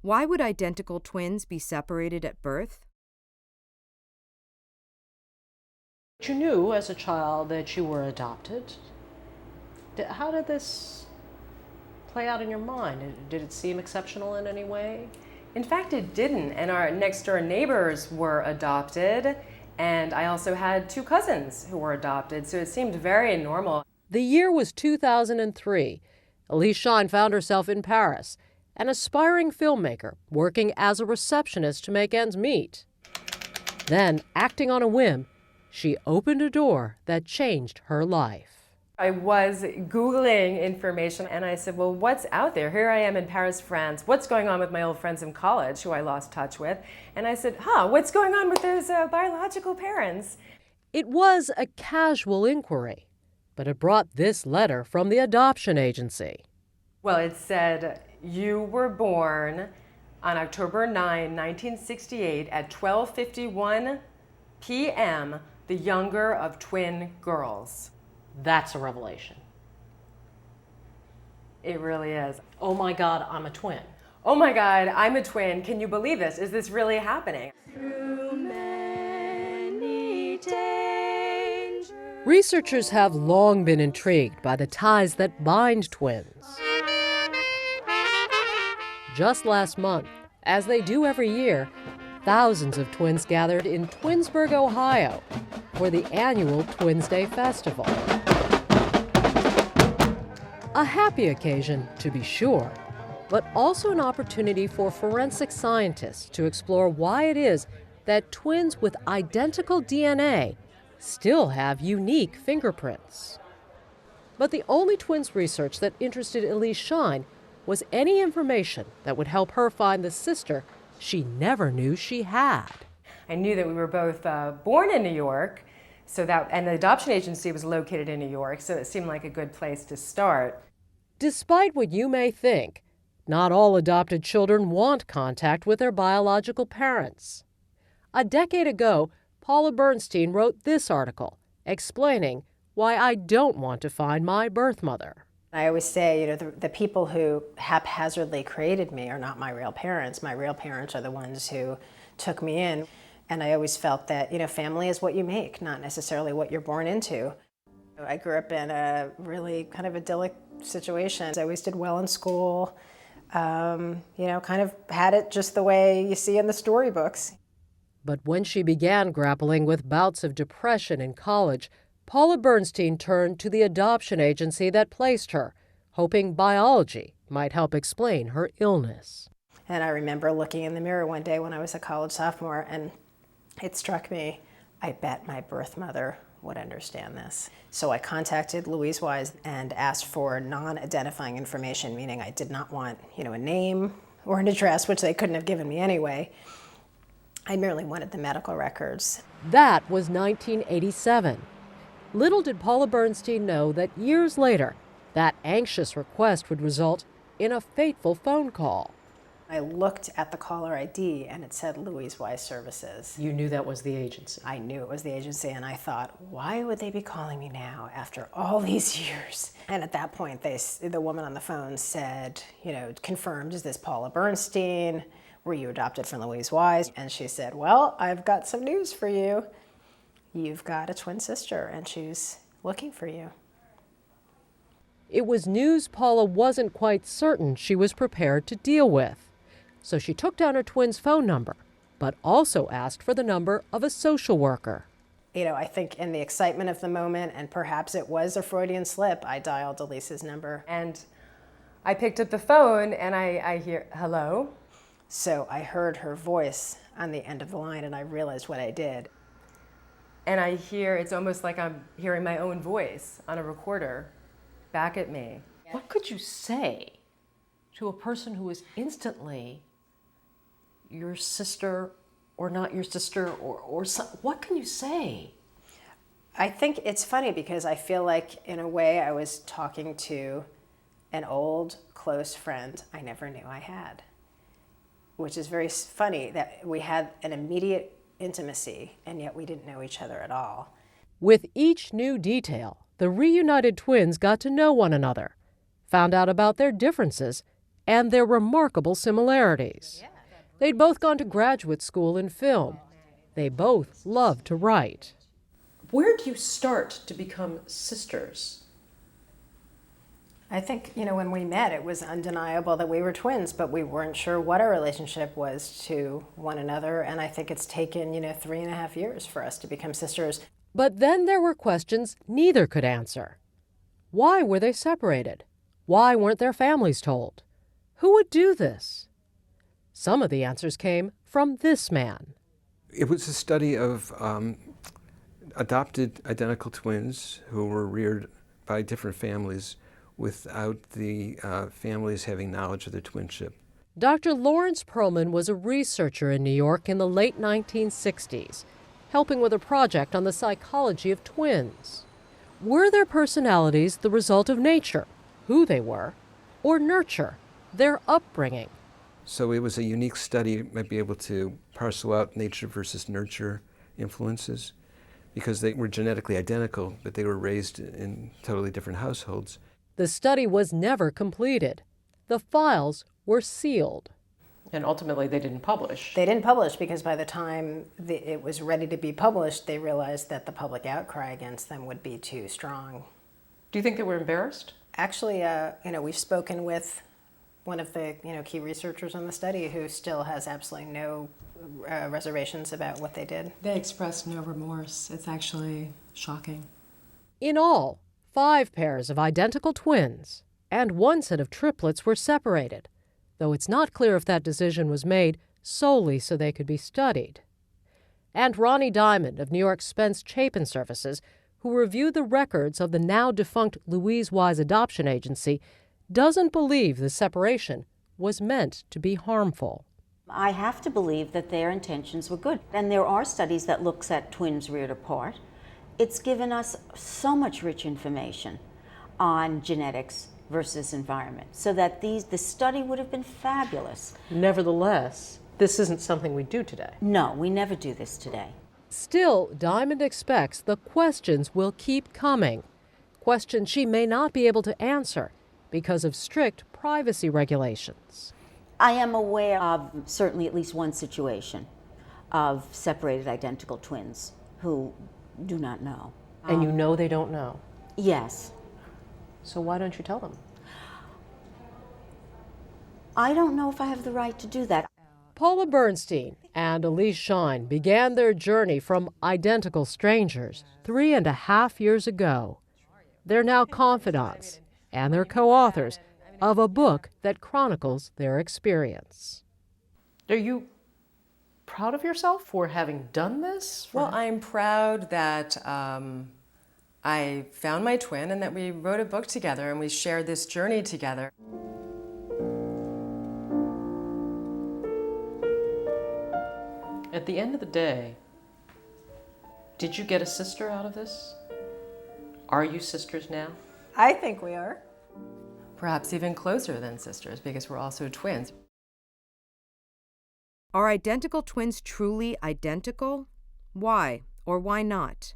Why would identical twins be separated at birth? You knew as a child that you were adopted. How did this play out in your mind? Did it seem exceptional in any way? In fact, it didn't. And our next door neighbors were adopted. And I also had two cousins who were adopted. So it seemed very normal. The year was 2003. Elise Shine found herself in Paris, an aspiring filmmaker working as a receptionist to make ends meet. Then, acting on a whim, she opened a door that changed her life. I was Googling information and I said, well, what's out there? Here I am in Paris, France. What's going on with my old friends in college who I lost touch with? And I said, what's going on with those biological parents? It was a casual inquiry, but it brought this letter from the adoption agency. Well, it said, you were born on October 9, 1968 at 12:51 p.m., the younger of twin girls. That's a revelation. It really is. Oh my God, I'm a twin. Oh my God, I'm a twin. Can you believe this? Is this really happening? Through many dangers. Researchers have long been intrigued by the ties that bind twins. Just last month, as they do every year, thousands of twins gathered in Twinsburg, Ohio, for the annual Twins Day Festival. A happy occasion, to be sure, but also an opportunity for forensic scientists to explore why it is that twins with identical DNA still have unique fingerprints. But the only twins research that interested Elise Shine was any information that would help her find the sister she never knew she had. I knew that we were both born in New York, and the adoption agency was located in New York, so it seemed like a good place to start. Despite what you may think, not all adopted children want contact with their biological parents. A decade ago, Paula Bernstein wrote this article explaining why I don't want to find my birth mother. I always say, the people who haphazardly created me are not my real parents. My real parents are the ones who took me in. And I always felt that, family is what you make, not necessarily what you're born into. I grew up in a really kind of idyllic situation. I always did well in school, kind of had it just the way you see in the storybooks. But when she began grappling with bouts of depression in college, Paula Bernstein turned to the adoption agency that placed her, hoping biology might help explain her illness. And I remember looking in the mirror one day when I was a college sophomore, and it struck me, I bet my birth mother would understand this. So I contacted Louise Wise and asked for non-identifying information, meaning I did not want, a name or an address, which they couldn't have given me anyway. I merely wanted the medical records. That was 1987. Little did Paula Bernstein know that years later, that anxious request would result in a fateful phone call. I looked at the caller ID and it said Louise Wise Services. You knew that was the agency. I knew it was the agency, and I thought, why would they be calling me now after all these years? And at that point, the woman on the phone said, confirmed, is this Paula Bernstein? Were you adopted from Louise Wise? And she said, well, I've got some news for you. You've got a twin sister, and she's looking for you. It was news Paula wasn't quite certain she was prepared to deal with. So she took down her twin's phone number, but also asked for the number of a social worker. I think in the excitement of the moment, and perhaps it was a Freudian slip, I dialed Elise's number. And I picked up the phone and I hear, hello? So I heard her voice on the end of the line, and I realized what I did. And I hear, it's almost like I'm hearing my own voice on a recorder back at me. What could you say to a person who is instantly your sister or not your sister or what can you say? I think it's funny because I feel like in a way I was talking to an old close friend I never knew I had, which is very funny that we had an immediate intimacy and yet we didn't know each other at all. With each new detail, the reunited twins got to know one another, found out about their differences, and their remarkable similarities. They'd both gone to graduate school in film. They both loved to write. Where do you start to become sisters? I think, when we met, it was undeniable that we were twins, but we weren't sure what our relationship was to one another. And I think it's taken, 3.5 years for us to become sisters. But then there were questions neither could answer. Why were they separated? Why weren't their families told? Who would do this? Some of the answers came from this man. It was a study of adopted identical twins who were reared by different families without the families having knowledge of their twinship. Dr. Lawrence Perlman was a researcher in New York in the late 1960s, helping with a project on the psychology of twins. Were their personalities the result of nature, who they were, or nurture, their upbringing? So it was a unique study, might be able to parcel out nature versus nurture influences, because they were genetically identical, but they were raised in totally different households. The study was never completed. The files were sealed. And ultimately, they didn't publish. They didn't publish because by the time it was ready to be published, they realized that the public outcry against them would be too strong. Do you think they were embarrassed? Actually, we've spoken with one of the key researchers on the study who still has absolutely no reservations about what they did. They expressed no remorse. It's actually shocking. In all, 5 pairs of identical twins and 1 set of triplets were separated, though it's not clear if that decision was made solely so they could be studied. And Ronnie Diamond of New York's Spence Chapin Services, who reviewed the records of the now-defunct Louise Wise Adoption Agency, doesn't believe the separation was meant to be harmful. I have to believe that their intentions were good. And there are studies that looks at twins reared apart. It's given us so much rich information on genetics versus environment, so that the study would have been fabulous. Nevertheless, this isn't something we do today. No, we never do this today. Still, Diamond expects the questions will keep coming, questions she may not be able to answer because of strict privacy regulations. I am aware of certainly at least one situation of separated identical twins who do not know. And you know they don't know. Yes. So why don't you tell them? I don't know if I have the right to do that. Paula Bernstein and Elise Shine began their journey from identical strangers 3.5 years ago. They're now confidants, and they're co-authors of a book that chronicles their experience. Are you proud of yourself for having done this? Well, I'm proud that I found my twin and that we wrote a book together and we shared this journey together. At the end of the day, did you get a sister out of this? Are you sisters now? I think we are. Perhaps even closer than sisters because we're also twins. Are identical twins truly identical? Why or why not?